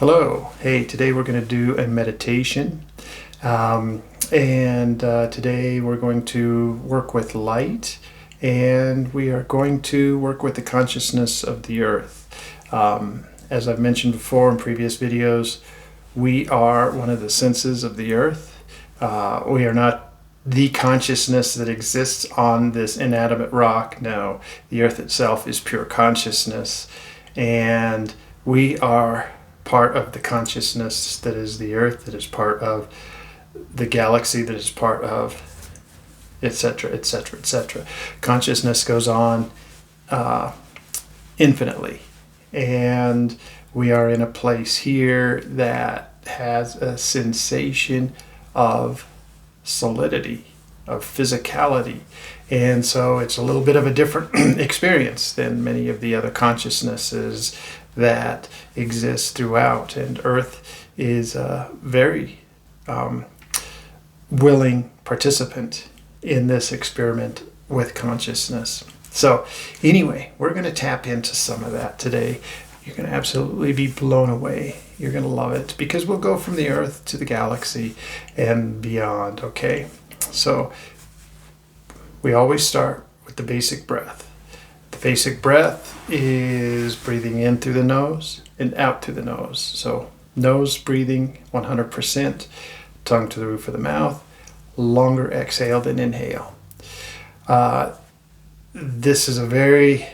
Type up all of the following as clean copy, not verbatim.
Hello. Hey, today we're going to do a meditation. Today we're going to work with light, and we are going to work with the consciousness of the earth. As I've mentioned before in previous videos, we are one of the senses of the earth. We are not the consciousness that exists on this inanimate rock. No, the earth itself is pure consciousness, and we are part of the consciousness that is the earth, that is part of the galaxy, that is part of etc., etc., etc. Consciousness goes on infinitely, and we are in a place here that has a sensation of solidity, of physicality, and so it's a little bit of a different experience than many of the other consciousnesses that exist throughout. And Earth is a very willing participant in this experiment with consciousness. So anyway, we're going to tap into some of that today. You're going to absolutely be blown away. You're going to love it, because we'll go from the Earth to the galaxy and beyond, okay? So we always start with the basic breath. The basic breath is breathing in through the nose and out through the nose. So nose breathing 100%, tongue to the roof of the mouth, longer exhale than inhale. This is a very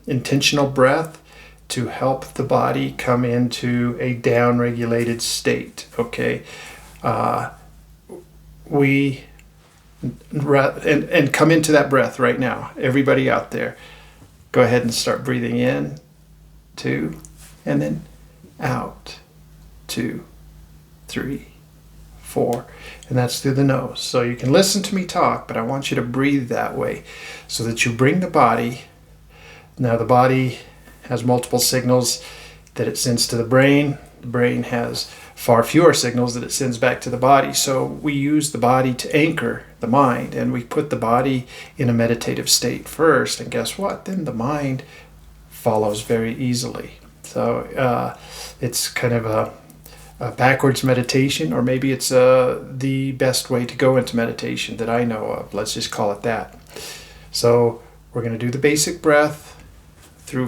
intentional breath to help the body come into a down-regulated state, okay? And come into that breath right now. Everybody out there, go ahead and start breathing in, 2, and then out, 2, 3, 4, and that's through the nose. So you can listen to me talk, but I want you to breathe that way so that you bring the body. Now the body has multiple signals that it sends to the brain. The brain has far fewer signals that it sends back to the body. So we use the body to anchor the mind, and we put the body in a meditative state first. And guess what? Then the mind follows very easily. So it's kind of a backwards meditation, or maybe it's the best way to go into meditation that I know of. Let's just call it that. So we're going to do the basic breath through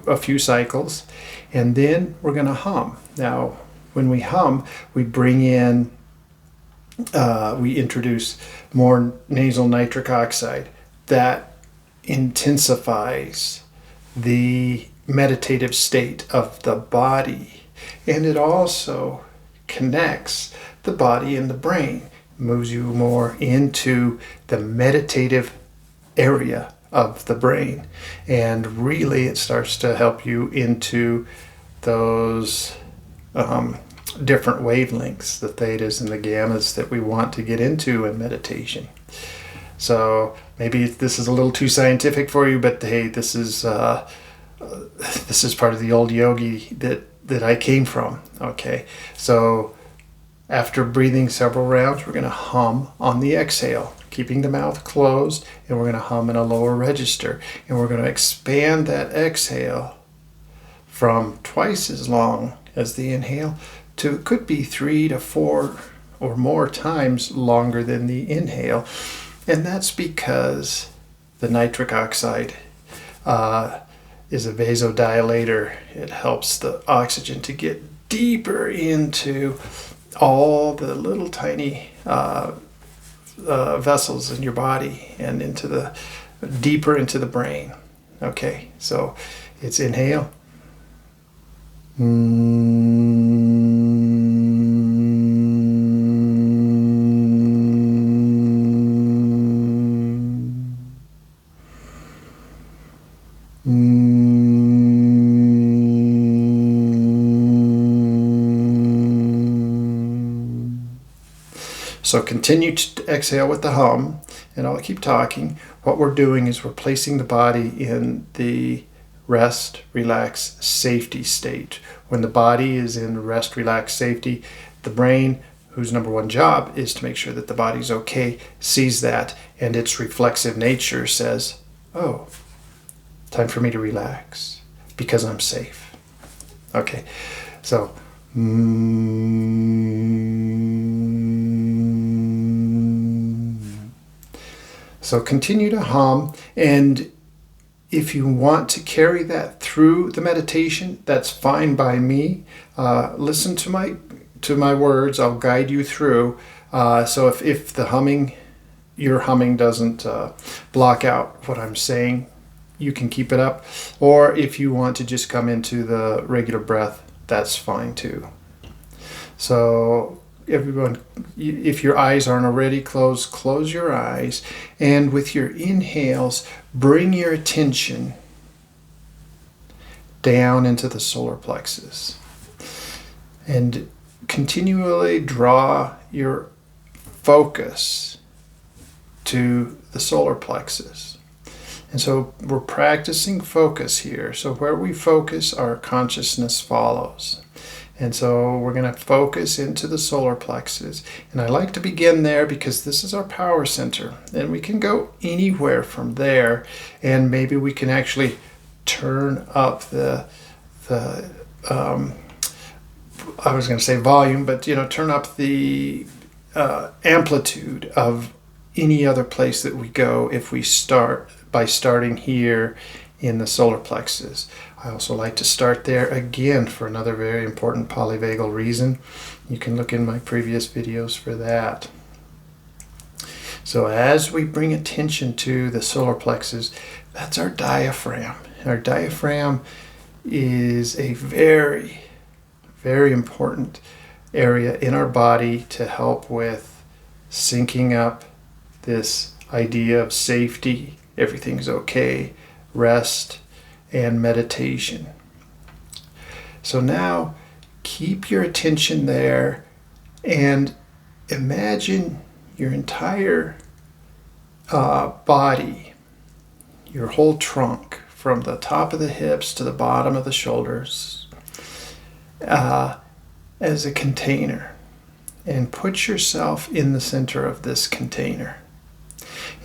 a few cycles, and then we're going to hum. Now, when we hum, we bring in, we introduce more nasal nitric oxide. That intensifies the meditative state of the body, and it also connects the body and the brain, moves you more into the meditative area of the brain, and really it starts to help you into those different wavelengths, the thetas and the gammas that we want to get into in meditation. So maybe this is a little too scientific for you, but hey, this is part of the old yogi that I came from. Okay, so after breathing several rounds, we're going to hum on the exhale, keeping the mouth closed, and we're going to hum in a lower register, and we're going to expand that exhale from twice as long as the inhale to, it could be 3 to 4 or more times longer than the inhale. And that's because the nitric oxide is a vasodilator. It helps the oxygen to get deeper into all the little tiny vessels in your body, and deeper into the brain. Okay, so it's inhale. So continue to exhale with the hum, and I'll keep talking. What we're doing is we're placing the body in the rest, relax, safety state. When the body is in rest, relax, safety, the brain, whose number one job is to make sure that the body's okay, sees that, and its reflexive nature says, oh, time for me to relax because I'm safe. Okay, so so continue to hum, and if you want to carry that through the meditation, that's fine by me. Listen to my words. I'll guide you through. So if your humming doesn't block out what I'm saying, you can keep it up. Or if you want to just come into the regular breath, that's fine too. So everyone, if your eyes aren't already closed, close your eyes, and with your inhales, bring your attention down into the solar plexus, and continually draw your focus to the solar plexus. And so we're practicing focus here. So where we focus, our consciousness follows. And so we're going to focus into the solar plexus. And I like to begin there because this is our power center. And we can go anywhere from there. And maybe we can actually turn up the I was going to say volume, but turn up the amplitude of any other place that we go if we start by starting here in the solar plexus. I also like to start there again for another very important polyvagal reason. You can look in my previous videos for that. So as we bring attention to the solar plexus, that's our diaphragm. Our diaphragm is a very, very important area in our body to help with syncing up this idea of safety, everything's okay, rest, and meditation. So now keep your attention there and imagine your entire body, your whole trunk, from the top of the hips to the bottom of the shoulders, as a container. And put yourself in the center of this container.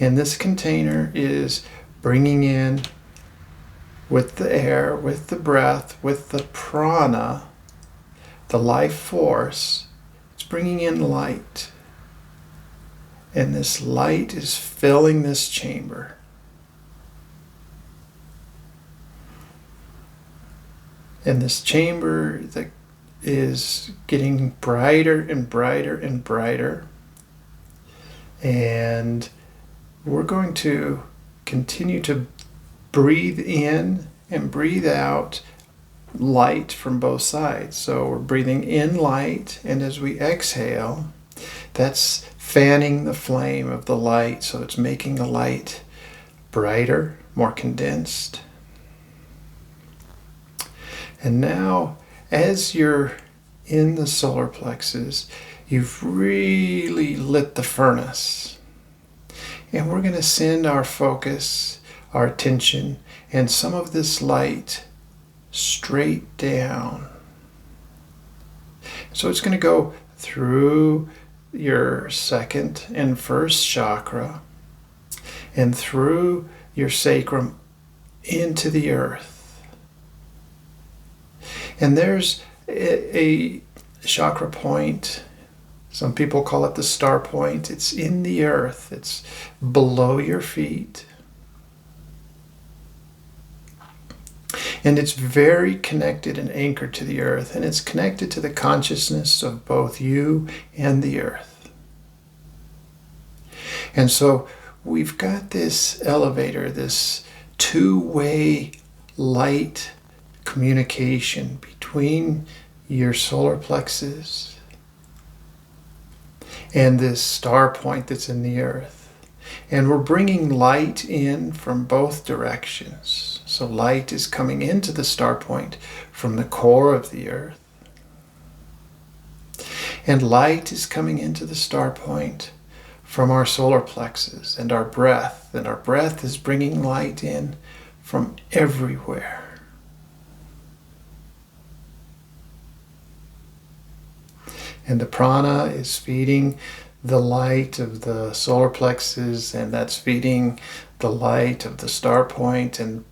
And this container is bringing in, with the air, with the breath, with the prana, the life force, it's bringing in light. And this light is filling this chamber. And this chamber that is getting brighter and brighter and brighter. And we're going to continue to breathe in and breathe out light from both sides. So we're breathing in light, and as we exhale, that's fanning the flame of the light. So it's making the light brighter, more condensed. And now, as you're in the solar plexus, you've really lit the furnace. And we're going to send our focus, our attention, and some of this light straight down. So it's going to go through your second and first chakra and through your sacrum into the earth. And there's a chakra point. Some people call it the star point. It's in the earth. It's below your feet. And it's very connected and anchored to the earth. And it's connected to the consciousness of both you and the earth. And so we've got this elevator, this two-way light communication between your solar plexus and this star point that's in the earth. And we're bringing light in from both directions. So light is coming into the star point from the core of the earth. And light is coming into the star point from our solar plexus and our breath. And our breath is bringing light in from everywhere. And the prana is feeding the light of the solar plexus, and that's feeding the light of the star point. And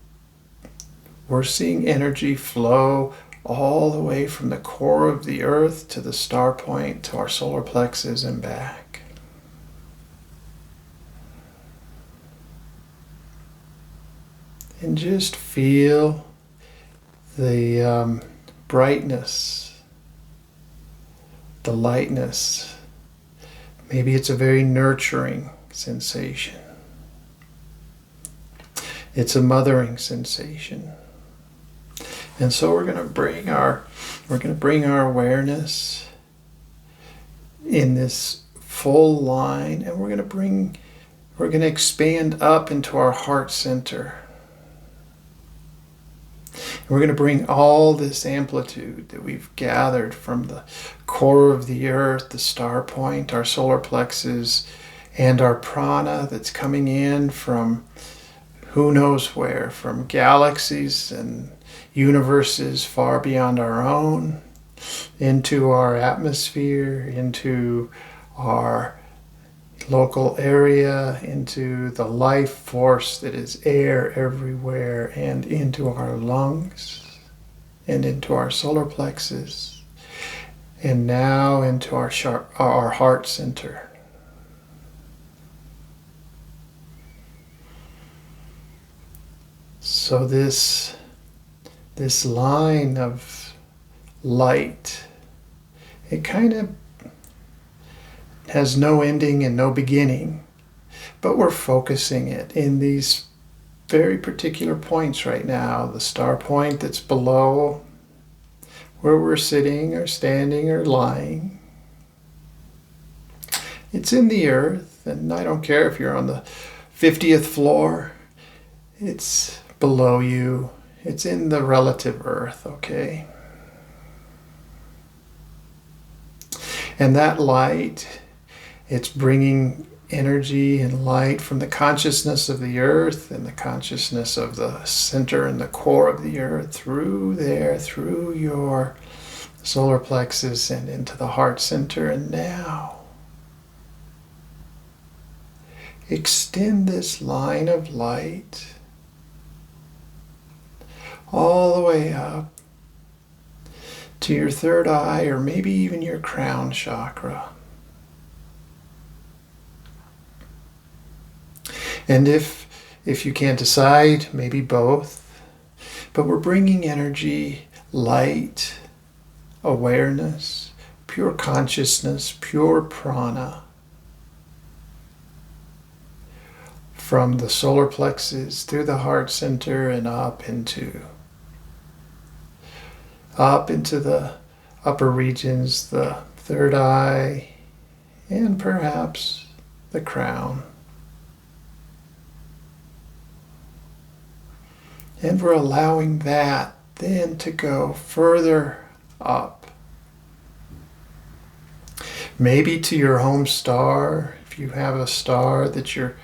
we're seeing energy flow all the way from the core of the earth to the star point to our solar plexus and back. And just feel the brightness, the lightness. Maybe it's a very nurturing sensation. It's a mothering sensation. And so we're going to bring our awareness in this full line, and we're going to expand up into our heart center. And we're going to bring all this amplitude that we've gathered from the core of the earth, the star point, our solar plexus, and our prana that's coming in from who knows where, from galaxies and universes far beyond our own, into our atmosphere, into our local area, into the life force that is air everywhere, and into our lungs, and into our solar plexus, and now into our heart center. So this line of light, it kind of has no ending and no beginning, but we're focusing it in these very particular points right now. The star point that's below where we're sitting or standing or lying. It's in the earth, and I don't care if you're on the 50th floor. It's below you. It's in the relative earth, okay? And that light, it's bringing energy and light from the consciousness of the earth and the consciousness of the center and the core of the earth through there, through your solar plexus and into the heart center. And now, extend this line of light all the way up to your third eye, or maybe even your crown chakra. And if you can't decide, maybe both. But we're bringing energy, light, awareness, pure consciousness, pure prana from the solar plexus through the heart center and up into the upper regions, the third eye, and perhaps the crown. And we're allowing that then to go further up. Maybe to your home star, if you have a star that you're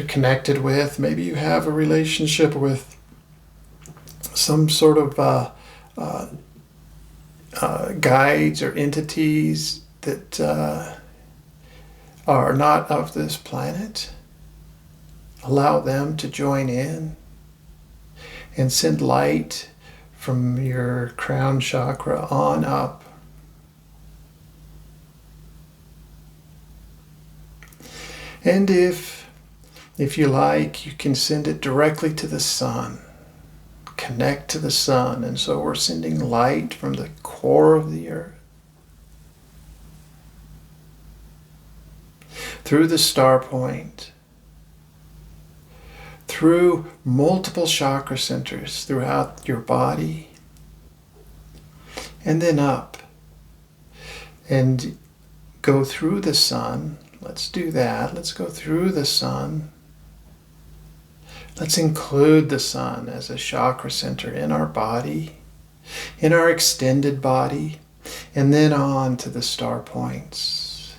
connected with. Maybe you have a relationship with some sort of guides or entities that are not of this planet. Allow them to join in and send light from your crown chakra on up. And if you like, you can send it directly to the sun. Connect to the sun. And so we're sending light from the core of the earth through the star point, through multiple chakra centers throughout your body, and then up and go through the sun. Let's do that. Let's go through the sun. Let's include the sun as a chakra center in our body, in our extended body, and then on to the star points.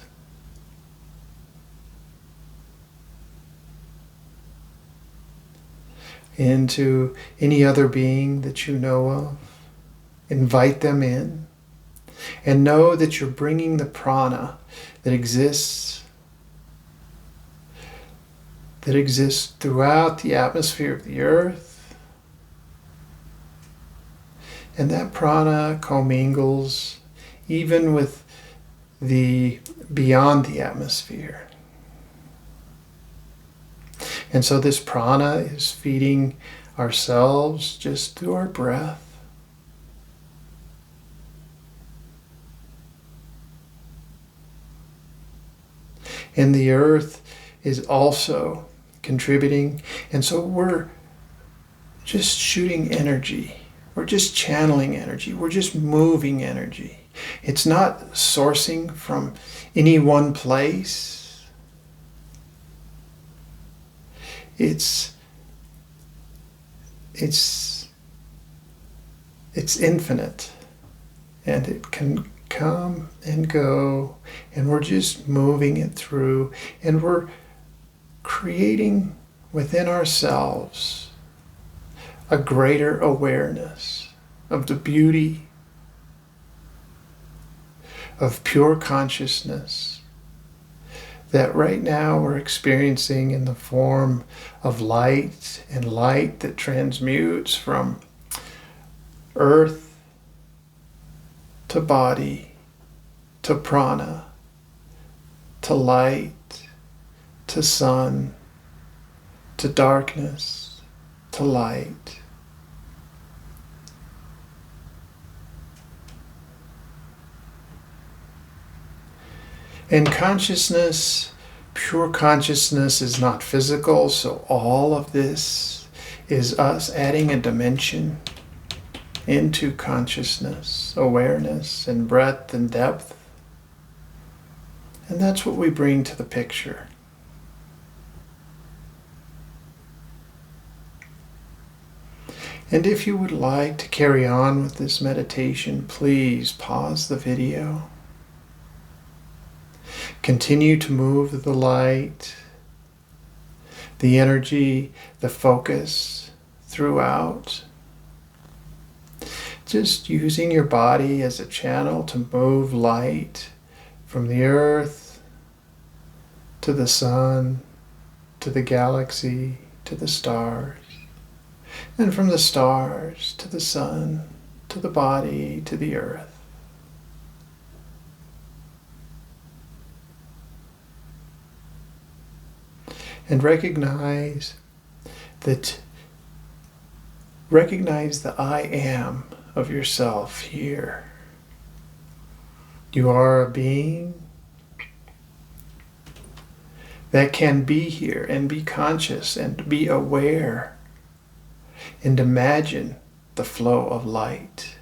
Into any other being that you know of. Invite them in, and know that you're bringing the prana that exists throughout the atmosphere of the earth And that prana commingles even with the beyond the atmosphere. And so this prana is feeding ourselves just through our breath. And the earth is also contributing. And so we're just shooting energy. We're just channeling energy. We're just moving energy. It's not sourcing from any one place. It's infinite. And it can come and go, and we're just moving it through, and we're creating within ourselves a greater awareness of the beauty of pure consciousness that right now we're experiencing in the form of light, and light that transmutes from earth to body, to prana, to light, to sun, to darkness, to light. And consciousness, pure consciousness, is not physical, so all of this is us adding a dimension into consciousness, awareness, and breadth and depth. And that's what we bring to the picture. And if you would like to carry on with this meditation, please pause the video. Continue to move the light, the energy, the focus throughout. Just using your body as a channel to move light from the earth to the sun, to the galaxy, to the stars, and from the stars to the sun, to the body, to the earth. And recognize the I am of yourself here. You are a being that can be here and be conscious and be aware and imagine the flow of light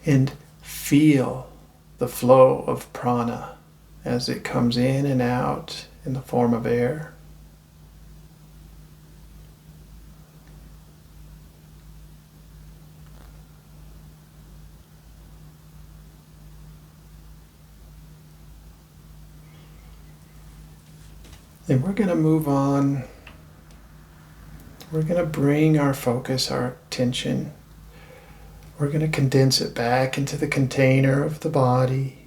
and feel the flow of prana as it comes in and out in the form of air. And we're going to move on. We're going to bring our focus, our attention. We're going to condense it back into the container of the body.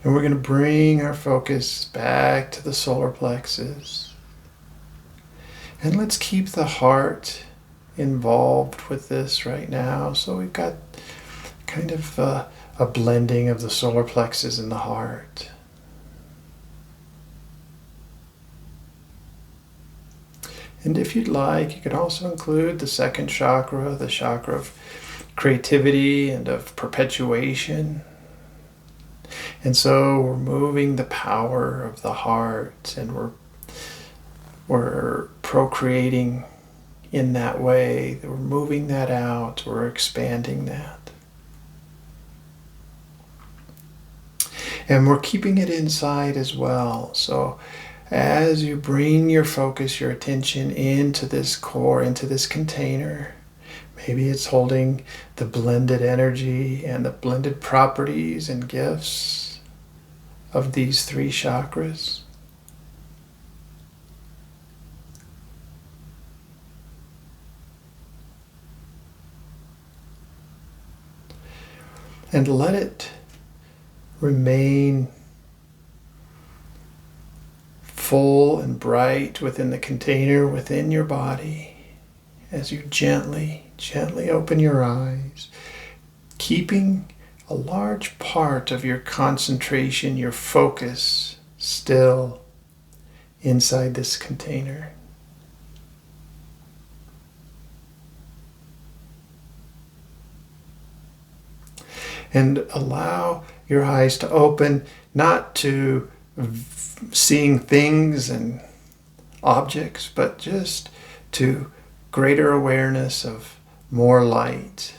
And we're going to bring our focus back to the solar plexus. And let's keep the heart involved with this right now. So we've got kind of a blending of the solar plexus and the heart. And if you'd like, you could also include the second chakra, the chakra of creativity and of perpetuation. And so we're moving the power of the heart, and we're procreating in that way. We're moving that out, we're expanding that. And we're keeping it inside as well. So as you bring your focus, your attention into this core, into this container, maybe it's holding the blended energy and the blended properties and gifts of these three chakras. And let it remain full and bright within the container within your body as you gently open your eyes, keeping a large part of your concentration, your focus, still inside this container. And allow your eyes to open, not to seeing things and objects, but just to greater awareness of more light.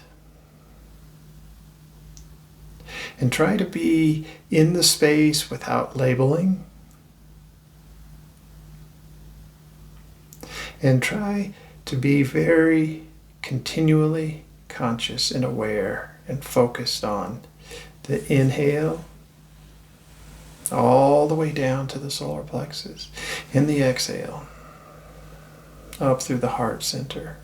And try to be in the space without labeling. And try to be very continually conscious and aware and focused on the inhale all the way down to the solar plexus, and the exhale up through the heart center.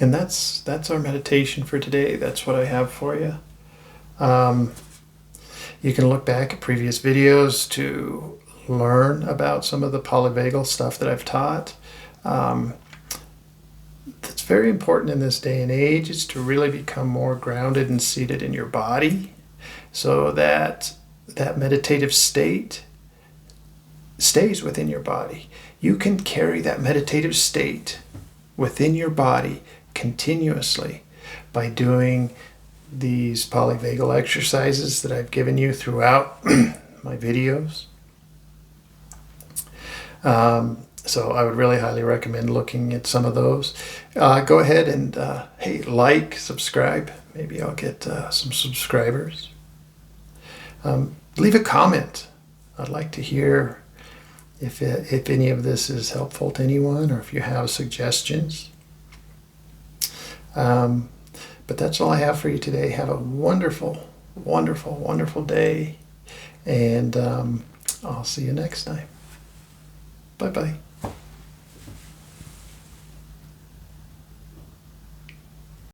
And that's our meditation for today. That's what I have for you. You can look back at previous videos to learn about some of the polyvagal stuff that I've taught. That's very important in this day and age, is to really become more grounded and seated in your body, so that that meditative state stays within your body. You can carry that meditative state within your body continuously by doing these polyvagal exercises that I've given you throughout my videos. So I would really highly recommend looking at some of those. Go ahead and hey, like, subscribe. Maybe I'll get some subscribers. Leave a comment. I'd like to hear if any of this is helpful to anyone, or if you have suggestions. But that's all I have for you today. Have a wonderful, wonderful, wonderful day. And I'll see you next time. Bye-bye.